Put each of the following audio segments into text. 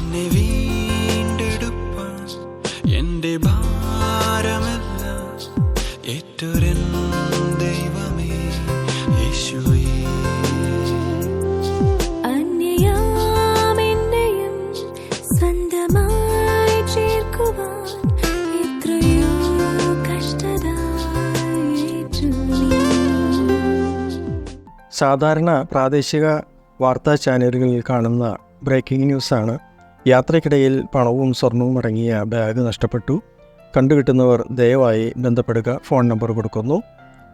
എന്നെ വീണ്ടെടുപ്പാൻ എൻ്റെ ഭാരമെല്ലാം ഏറ്റൊരൻ ദൈവമേ യേശുവേ. അന്യയാമെന്നെയും സ്വന്തമായി ചേർക്കുവാൻ എത്രയോ കഷ്ടത ഏറ്റു നീ. സാധാരണ പ്രാദേശിക വാർത്താ ചാനലുകളിൽ കാണുന്ന ബ്രേക്കിംഗ് ന്യൂസാണ്. യാത്രയ്ക്കിടയിൽ പണവും സ്വർണവും അടങ്ങിയ ബാഗ് നഷ്ടപ്പെട്ടു. കണ്ടുകിട്ടുന്നവർ ദയവായി ബന്ധപ്പെടുക, ഫോൺ നമ്പർ കൊടുക്കുന്നു,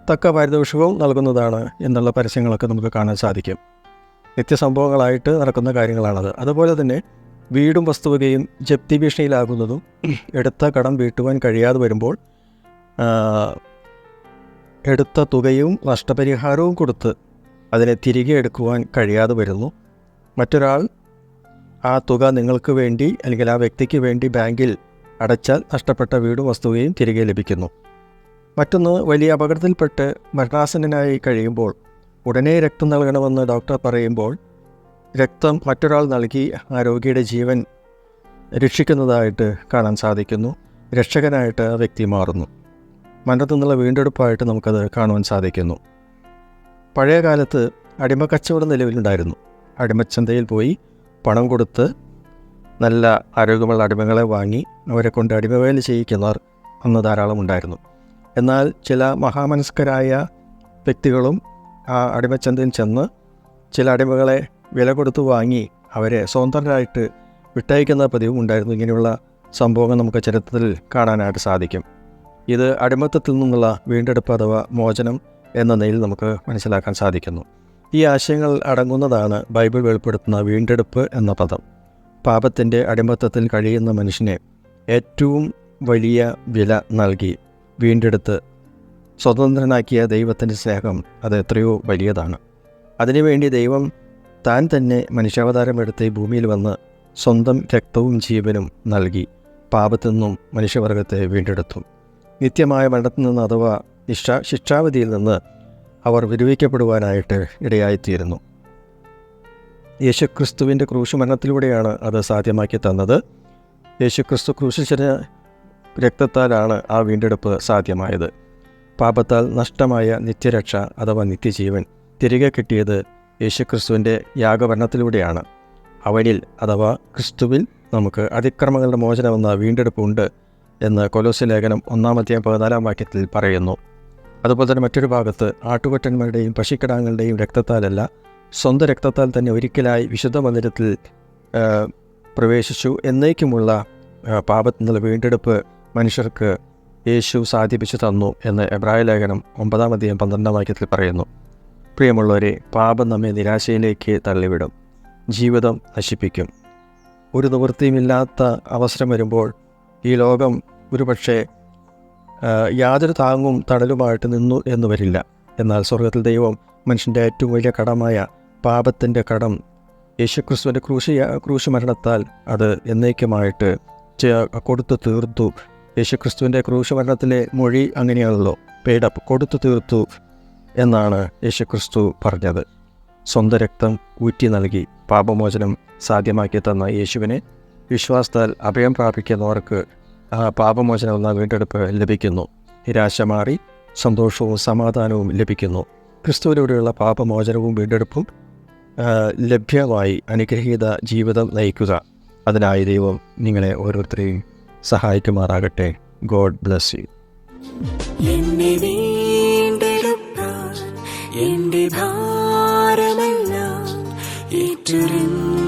തക്ക പാരിതോഷികവും നൽകുന്നതാണ് എന്നുള്ള പരസ്യങ്ങളൊക്കെ നമുക്ക് കാണാൻ സാധിക്കും. നിത്യസംഭവങ്ങളായിട്ട് നടക്കുന്ന കാര്യങ്ങളാണത്. അതുപോലെ തന്നെ വീടും വസ്തുവകയും ജപ്തി ഭീഷണിയിലാകുന്നതും എടുത്ത കടം വീട്ടുവാൻ കഴിയാതെ വരുമ്പോൾ എടുത്ത തുകയും നഷ്ടപരിഹാരവും കൊടുത്ത് അതിനെ തിരികെ എടുക്കുവാൻ കഴിയാതെ വരുന്നു. മറ്റൊരാൾ ആ തുക നിങ്ങൾക്ക് വേണ്ടി അല്ലെങ്കിൽ ആ വ്യക്തിക്ക് വേണ്ടി ബാങ്കിൽ അടച്ചാൽ നഷ്ടപ്പെട്ട വീടും വസ്തുവയും തിരികെ ലഭിക്കുന്നു. മറ്റൊന്ന്, വലിയ അപകടത്തിൽപ്പെട്ട് മരണാസന്നനായി കഴിയുമ്പോൾ ഉടനെ രക്തം നൽകണമെന്ന് ഡോക്ടർ പറയുമ്പോൾ രക്തം മറ്റൊരാൾ നൽകി ആ രോഗിയുടെ ജീവൻ രക്ഷിക്കുന്നതായിട്ട് കാണാൻ സാധിക്കുന്നു. രക്ഷകനായിട്ട് ആ വ്യക്തി മാറുന്നു. മരണത്തിൽ നിന്നുള്ള വീണ്ടെടുപ്പായിട്ട് നമുക്കത് കാണുവാൻ സാധിക്കുന്നു. പഴയ കാലത്ത് അടിമക്കച്ചവടം നിലവിലുണ്ടായിരുന്നു. അടിമച്ചന്തയിൽ പോയി പണം കൊടുത്ത് നല്ല ആരോഗ്യമുള്ള അടിമകളെ വാങ്ങി അവരെ കൊണ്ട് അടിമവേല ചെയ്യിക്കുന്നവർ അന്ന് ധാരാളം ഉണ്ടായിരുന്നു. എന്നാൽ ചില മഹാമനസ്കരായ വ്യക്തികളും ആ അടിമച്ചന്തയിൽ ചെന്ന് ചില അടിമകളെ വില കൊടുത്ത് വാങ്ങി അവരെ സ്വതന്ത്രരായിട്ട് വിട്ടയക്കുന്ന പതിവും ഉണ്ടായിരുന്നു. ഇങ്ങനെയുള്ള സംഭവങ്ങൾ നമുക്ക് ചരിത്രത്തിൽ കാണാനായിട്ട് സാധിക്കും. ഇത് അടിമത്തത്തിൽ നിന്നുള്ള വീണ്ടെടുപ്പ് അഥവാ മോചനം എന്ന നിലയിൽ നമുക്ക് മനസ്സിലാക്കാൻ സാധിക്കുന്നു. ഈ ആശയങ്ങൾ അടങ്ങുന്നതാണ് ബൈബിൾ വെളിപ്പെടുത്തുന്ന വീണ്ടെടുപ്പ് എന്ന പദം. പാപത്തിൻ്റെ അടിമത്തത്തിൽ കഴിയുന്ന മനുഷ്യനെ ഏറ്റവും വലിയ വില നൽകി വീണ്ടെടുത്ത് സ്വതന്ത്രനാക്കിയ ദൈവത്തിൻ്റെ സ്നേഹം അത് എത്രയോ വലിയതാണ്. അതിനുവേണ്ടി ദൈവം താൻ തന്നെ മനുഷ്യാവതാരമെടുത്ത് ഈ ഭൂമിയിൽ വന്ന് സ്വന്തം രക്തവും ജീവനും നൽകി പാപത്തിൽ നിന്നും മനുഷ്യവർഗത്തെ വീണ്ടെടുത്തു. നിത്യമായ മരണത്തിൽ നിന്ന് അഥവാ ശിക്ഷാവിധിയിൽ നിന്ന് അവർ വിടുവിക്കപ്പെടുവാനായിട്ട് ഇടയായിത്തീരുന്നു. യേശുക്രിസ്തുവിൻ്റെ ക്രൂശുമരണത്തിലൂടെയാണ് അത് സാധ്യമാക്കി തന്നത്. യേശുക്രിസ്തു ക്രൂശിച്ച രക്തത്താലാണ് ആ വീണ്ടെടുപ്പ് സാധ്യമായത്. പാപത്താൽ നഷ്ടമായ നിത്യരക്ഷ അഥവാ നിത്യജീവൻ തിരികെ കിട്ടിയത് യേശുക്രിസ്തുവിൻ്റെ യാഗമരണത്തിലൂടെയാണ്. അവനിൽ അഥവാ ക്രിസ്തുവിൽ നമുക്ക് അതിക്രമങ്ങളുടെ മോചനമെന്ന വീണ്ടെടുപ്പുണ്ട് എന്ന് കൊലോസ്യ ലേഖനം 1:14 പറയുന്നു. അതുപോലെ തന്നെ മറ്റൊരു ഭാഗത്ത് ആട്ടുകൊറ്റന്മാരുടെയും പശുക്കിടാങ്ങളുടെയും രക്തത്താലല്ല, സ്വന്തം രക്തത്താൽ തന്നെ ഒരിക്കലായി വിശുദ്ധ മന്ദിരത്തിൽ പ്രവേശിച്ചു എന്നേക്കുമുള്ള പാപത്തിൽ നിന്നുള്ള വീണ്ടെടുപ്പ് മനുഷ്യർക്ക് യേശു സാധിപ്പിച്ചു തന്നു എന്ന് എബ്രായ ലേഖനം 9:12 പറയുന്നു. പ്രിയമുള്ളവരെ, പാപം നമ്മെ നിരാശയിലേക്ക് തള്ളിവിടും, ജീവിതം നശിപ്പിക്കും. ഒരു നിവൃത്തിയുമില്ലാത്ത അവസരം വരുമ്പോൾ ഈ ലോകം ഒരുപക്ഷെ യാതൊരു താങ്ങും തണലുമായിട്ട് നിന്നു എന്ന് വരില്ല. എന്നാൽ സ്വർഗത്തിൽ ദൈവം മനുഷ്യൻ്റെ ഏറ്റവും വലിയ കടമായ പാപത്തിൻ്റെ കടം യേശുക്രിസ്തുവിൻ്റെ ക്രൂശ് മരണത്താൽ അത് എന്നേക്കുമായിട്ട് കൊടുത്തു തീർത്തു. യേശുക്രിസ്തുവിൻ്റെ ക്രൂശ് മരണത്തിലെ മൊഴി അങ്ങനെയാണല്ലോ, പേടപ്പ് കൊടുത്തു തീർത്തു എന്നാണ് യേശുക്രിസ്തു പറഞ്ഞത്. സ്വന്തം രക്തം ഊറ്റി നൽകി പാപമോചനം സാധ്യമാക്കി തന്ന യേശുവിനെ വിശ്വാസത്താൽ അഭയം പ്രാപിക്കുന്നവർക്ക് ആ പാപമോചനം എന്ന വീണ്ടെടുപ്പ് ലഭിക്കുന്നു. നിരാശ മാറി സന്തോഷവും സമാധാനവും ലഭിക്കുന്നു. ക്രിസ്തുവിലൂടെയുള്ള പാപമോചനവും വീണ്ടെടുപ്പും ലഭ്യമായി അനുഗ്രഹീത ജീവിതം നയിക്കുക. അതിനായി ദൈവം നിങ്ങളെ ഓരോരുത്തരെയും സഹായിക്കുമാറാകട്ടെ. God bless you. എന്നെ വീണ്ടെടുപ്പാൻ എൻ്റെ ഭാരമെല്ലാം ഏറ്റെടുത്തു.